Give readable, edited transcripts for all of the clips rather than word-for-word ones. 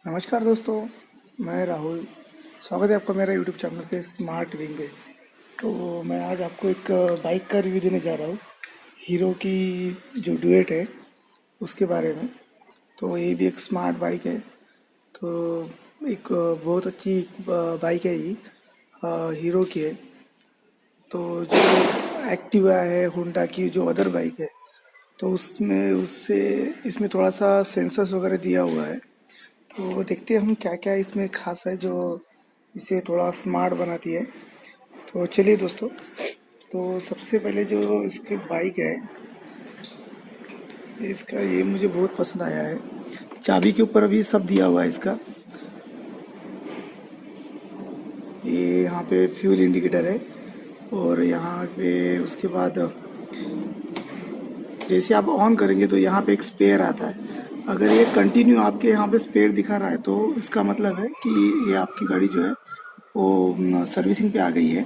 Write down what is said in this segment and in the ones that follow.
नमस्कार दोस्तों, मैं राहुल। स्वागत है आपका मेरा यूट्यूब चैनल पे स्मार्ट विंग पे। तो मैं आज आपको एक बाइक का रिव्यू देने जा रहा हूँ। हीरो की जो डुएट है उसके बारे में। तो ये भी एक स्मार्ट बाइक है। तो एक बहुत अच्छी बाइक है ये, हीरो की है। तो जो एक्टिवा है होंडा की जो अदर बाइक है, तो उसमें उससे इसमें थोड़ा सा सेंसर्स वगैरह दिया हुआ है। तो देखते हैं हम क्या क्या इसमें खास है जो इसे थोड़ा स्मार्ट बनाती है। तो चलिए दोस्तों, तो सबसे पहले जो इसकी बाइक है, इसका ये मुझे बहुत पसंद आया है। चाबी के ऊपर अभी सब दिया हुआ है इसका। ये यहाँ पे फ्यूल इंडिकेटर है, और यहाँ पे उसके बाद जैसे आप ऑन करेंगे तो यहाँ पे एक स्पेयर आता है। अगर ये कंटिन्यू आपके यहाँ पे स्पेयर दिखा रहा है तो इसका मतलब है कि ये आपकी गाड़ी जो है वो सर्विसिंग पे आ गई है।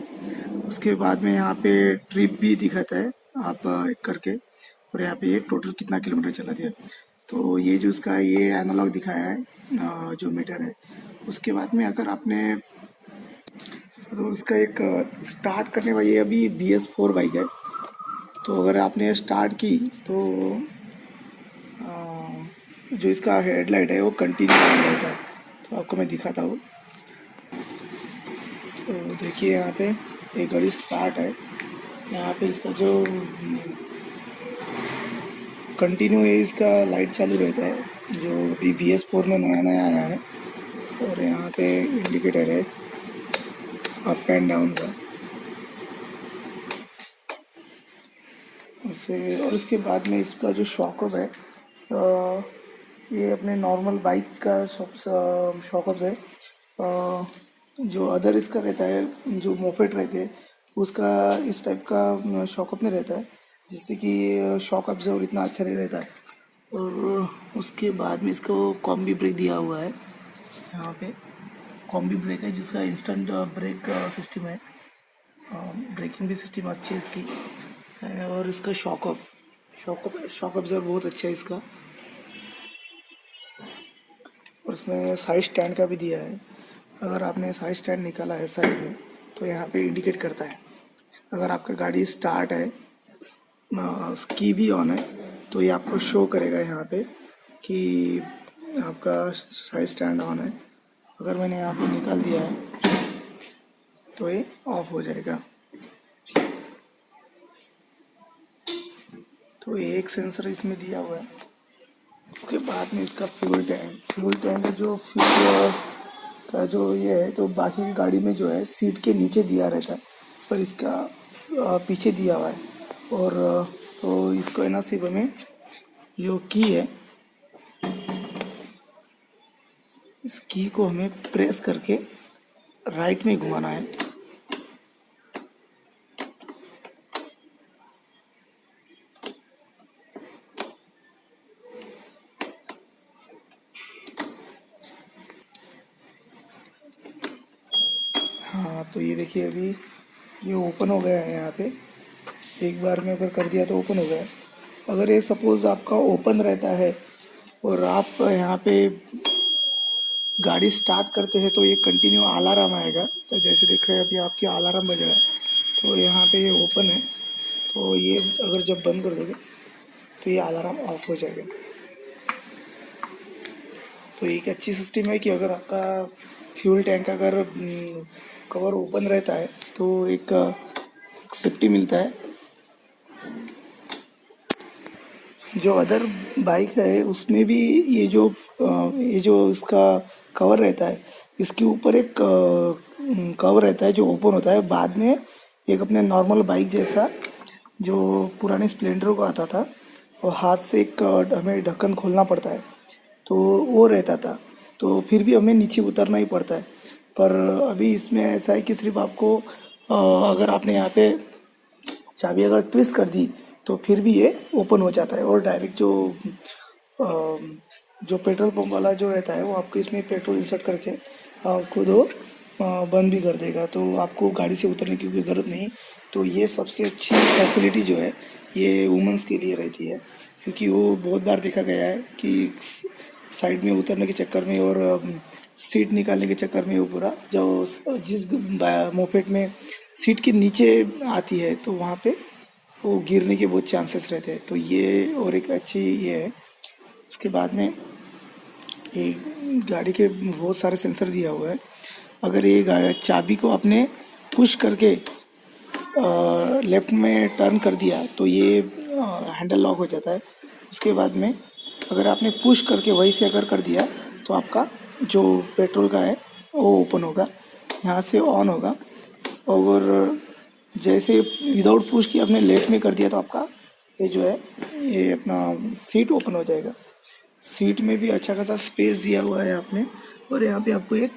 उसके बाद में यहाँ पे ट्रिप भी दिखाता है आप एक करके, और यहाँ पे ये टोटल कितना किलोमीटर चला दिया। तो ये जो इसका ये एनालॉग दिखाया है, जो मीटर है। उसके बाद में अगर आपने तो इसका एक स्टार्ट करने वाली, ये अभी BS4 बाइक है। तो अगर आपने स्टार्ट की तो जो इसका हेडलाइट है वो कंटिन्यू ऑन रहता है। तो आपको मैं दिखाता हूँ। तो देखिए यहाँ पे एक गाड़ी स्टार्ट है। यहाँ पे इसका जो कंटिन्यू है, इसका लाइट चालू रहता है जो अभी BS4 में नया नया आया है। और यहाँ पे इंडिकेटर है अप एंड डाउन का। उससे और उसके बाद में इसका जो शॉकअप है, ये अपने नॉर्मल बाइक का शॉकअप है। जो अदर इसका रहता है, जो मोफेट रहते हैं उसका इस टाइप का शॉकअप नहीं रहता है, जिससे कि शॉक अब्जॉर्वर इतना अच्छा नहीं रहता है। और उसके बाद में इसको कॉम्बी ब्रेक दिया हुआ है। यहाँ पे कॉम्बी ब्रेक है जिसका इंस्टेंट ब्रेक सिस्टम है। ब्रेकिंग भी सिस्टम अच्छी है इसकी। और इसका शॉक अब्जॉर्वर बहुत अच्छा है इसका। और उसमें साइड स्टैंड का भी दिया है। अगर आपने साइड स्टैंड निकाला है साइड में तो यहाँ पे इंडिकेट करता है। अगर आपका गाड़ी स्टार्ट है, की भी ऑन है, तो ये आपको शो करेगा यहाँ पे कि आपका साइड स्टैंड ऑन है। अगर मैंने यहाँ पे निकाल दिया है तो ये ऑफ हो जाएगा। तो ये एक सेंसर इसमें दिया हुआ है। उसके बाद में इसका फ्यूल टैंक का जो फ्यूल का जो ये है, तो बाकी की गाड़ी में जो है सीट के नीचे दिया रहता है, पर इसका पीछे दिया हुआ है। और तो इसको है ना, सिर्फ हमें जो की है, इस की को हमें प्रेस करके राइट में घुमाना है। हाँ, तो ये देखिए अभी ये ओपन हो गया है। यहाँ पे एक बार में अगर कर दिया तो ओपन हो गया है। अगर ये सपोज़ आपका ओपन रहता है और आप यहाँ पे गाड़ी स्टार्ट करते हैं तो ये कंटिन्यू अलार्म आएगा। तो जैसे देख रहे हैं अभी आपकी अलार्म बज रहा है, तो यहाँ पे ये ओपन है। तो ये अगर जब बंद कर दोगे तो ये अलार्म ऑफ हो जाएगा। तो एक अच्छी सिस्टम है कि अगर आपका फ्यूल टैंक अगर कवर ओपन रहता है तो एक सेफ्टी मिलता है। जो अदर बाइक है उसमें भी ये जो इसका कवर रहता है, इसके ऊपर एक कवर रहता है जो ओपन होता है बाद में। एक अपने नॉर्मल बाइक जैसा जो पुराने स्प्लेंडर को आता था, और हाथ से एक हमें ढक्कन खोलना पड़ता है, तो वो रहता था। तो फिर भी हमें नीचे उतरना ही पड़ता है। पर अभी इसमें ऐसा है कि सिर्फ आपको अगर आपने यहाँ पे चाबी अगर ट्विस्ट कर दी तो फिर भी ये ओपन हो जाता है। और डायरेक्ट अ, जो पेट्रोल पंप वाला जो रहता है वो आपको इसमें पेट्रोल इंसर्ट करके खुद वो बंद भी कर देगा। तो आपको गाड़ी से उतरने की कोई ज़रूरत नहीं। तो ये सबसे अच्छी फैसिलिटी जो है ये वुमेंस के लिए रहती है, क्योंकि वो बहुत बार देखा गया है कि साइड में उतरने के चक्कर में और सीट निकालने के चक्कर में वो पूरा जो जिस मोपेड में सीट के नीचे आती है तो वहाँ पे वो गिरने के बहुत चांसेस रहते हैं। तो ये और एक अच्छी ये है। उसके बाद में ये गाड़ी के बहुत सारे सेंसर दिया हुआ है। अगर ये गाड़ी चाबी को आपने पुश करके लेफ्ट में टर्न कर दिया तो ये हैंडल लॉक हो जाता है। उसके बाद में अगर आपने पुश करके वहीं से अगर कर दिया तो आपका जो पेट्रोल का है वो ओपन होगा, यहाँ से ऑन होगा। और जैसे विदाउट पुश की आपने लेफ्ट में कर दिया तो आपका ये जो है ये अपना सीट ओपन हो जाएगा। सीट में भी अच्छा खासा स्पेस दिया हुआ है आपने। और यहाँ पे आपको एक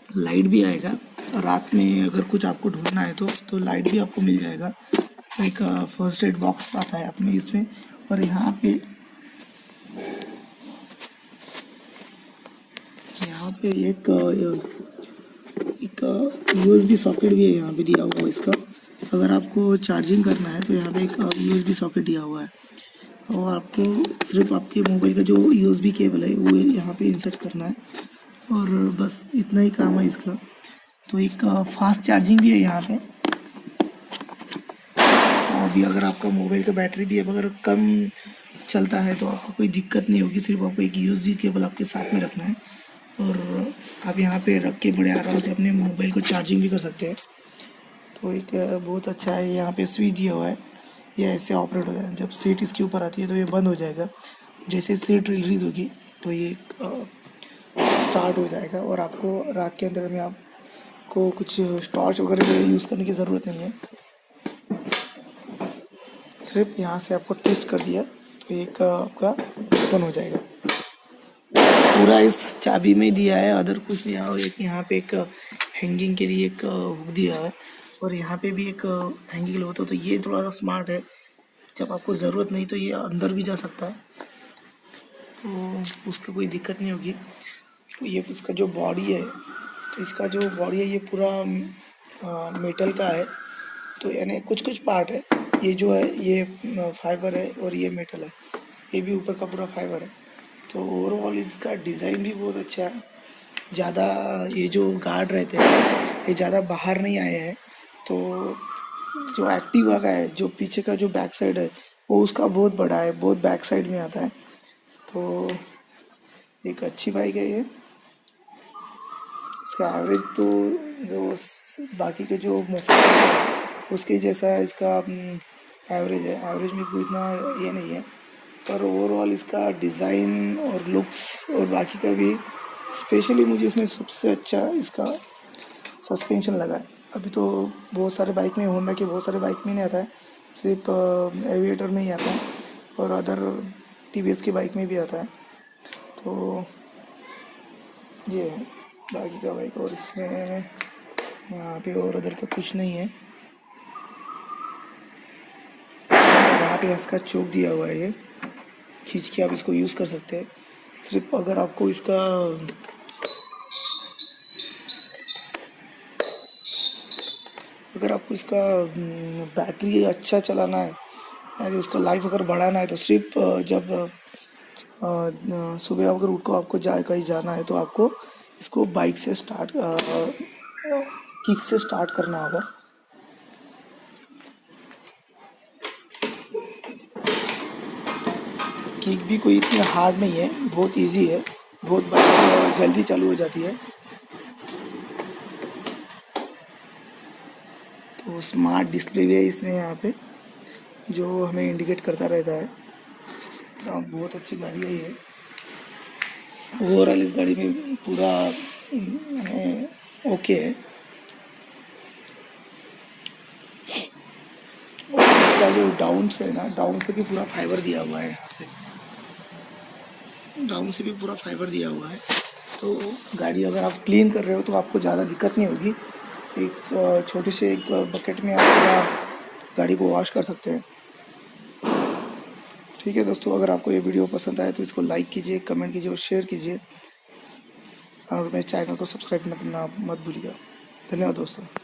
लाइट भी आएगा। रात में अगर कुछ आपको ढूंढना है तो लाइट भी आपको मिल जाएगा। एक फर्स्ट एड बॉक्स आता है आपने इसमें। और यहाँ पे एक यूएसबी सॉकेट भी है यहाँ पे दिया हुआ है इसका। अगर आपको चार्जिंग करना है तो यहाँ पे एक यूएसबी सॉकेट दिया हुआ है और आपको सिर्फ आपके मोबाइल का जो यूएसबी केबल है वो यहाँ पे इंसर्ट करना है और बस इतना ही काम है इसका। तो एक फास्ट चार्जिंग भी है यहाँ पे। और अभी अगर आपका मोबाइल का बैटरी भी अगर कम चलता है तो आपको कोई दिक्कत नहीं होगी। सिर्फ आपको एक यूएसबी केबल आपके साथ में रखना है और आप यहाँ पे रख के बड़े आराम से अपने मोबाइल को चार्जिंग भी कर सकते हैं। तो एक बहुत अच्छा है। यहाँ पे स्विच दिया हुआ है, ये ऐसे ऑपरेट होता है। जब सीट इसके ऊपर आती है तो ये बंद हो जाएगा। जैसे सीट रिलीज़ होगी तो ये स्टार्ट हो जाएगा और आपको रात के अंदर में आपको कुछ टॉर्च वगैरह यूज़ करने की ज़रूरत नहीं है। सिर्फ यहाँ से आपको ट्विस्ट कर दिया तो एक आपका ओपन हो जाएगा। पूरा इस चाबी में दिया है, अदर कुछ नहीं। और एक यहाँ पे एक हैंगिंग के लिए एक हुक दिया है और यहाँ पे भी एक हैंगिंग के लिए होता है। तो ये थोड़ा सा स्मार्ट है, जब आपको ज़रूरत नहीं तो ये अंदर भी जा सकता है तो उसका कोई दिक्कत नहीं होगी। तो ये इसका जो बॉडी है तो इसका जो बॉडी है ये पूरा मेटल का है। तो यानी कुछ कुछ पार्ट है, ये जो है ये फाइबर है और ये मेटल है, ये भी ऊपर का पूरा फाइबर है। तो ओवरऑल इसका डिज़ाइन भी बहुत अच्छा है। ज़्यादा ये जो गार्ड रहते हैं ये ज़्यादा बाहर नहीं आए हैं। तो जो एक्टिवा का है, जो पीछे का जो बैक साइड है वो उसका बहुत बड़ा है, बहुत बैक साइड में आता है। तो एक अच्छी बाइक है ये। इसका एवरेज तो जो बाकी के जो मोफेड है उसके जैसा इसका एवरेज है। एवरेज में कोई इतना ये नहीं है, पर ओवरऑल इसका डिज़ाइन और लुक्स और बाकी का भी स्पेशली मुझे इसमें सबसे अच्छा इसका सस्पेंशन लगा है। अभी तो बहुत सारे बाइक में, होंडा के बहुत सारे बाइक में नहीं आता है, सिर्फ एविएटर में ही आता है और अदर टीवीएस की बाइक में भी आता है। तो ये है बाकी का बाइक। और इसमें यहाँ पे और अदर तो कुछ नहीं है। यहाँ पे इसका चोक दिया हुआ है, ये खींच के आप इसको यूज़ कर सकते हैं। सिर्फ अगर आपको इसका बैटरी अच्छा चलाना है यानी उसका लाइफ अगर बढ़ाना है तो सिर्फ जब सुबह अगर उठ को आपको कहीं जाना है तो आपको इसको बाइक से स्टार्ट किक से स्टार्ट करना होगा। किक भी कोई इतनी हार्ड नहीं है, बहुत इजी है, बहुत बाइक जल्दी चालू हो जाती है। तो स्मार्ट डिस्प्ले भी है इसमें यहाँ पे जो हमें इंडिकेट करता रहता है। तो बहुत अच्छी गाड़ी है ये। ओवरऑल इस गाड़ी में पूरा ओके है। और इसका जो डाउन से है ना, डाउन से भी पूरा फाइबर दिया हुआ है। यहाँ से डाउन से भी पूरा फाइबर दिया हुआ है। तो गाड़ी अगर आप क्लीन कर रहे हो तो आपको ज़्यादा दिक्कत नहीं होगी। एक छोटे से एक बकेट में आप पूरा गाड़ी को वॉश कर सकते हैं। ठीक है दोस्तों, अगर आपको ये वीडियो पसंद आए तो इसको लाइक कीजिए, कमेंट कीजिए और शेयर कीजिए और मेरे चैनल को सब्सक्राइब करना मत भूलिएगा। धन्यवाद दोस्तों।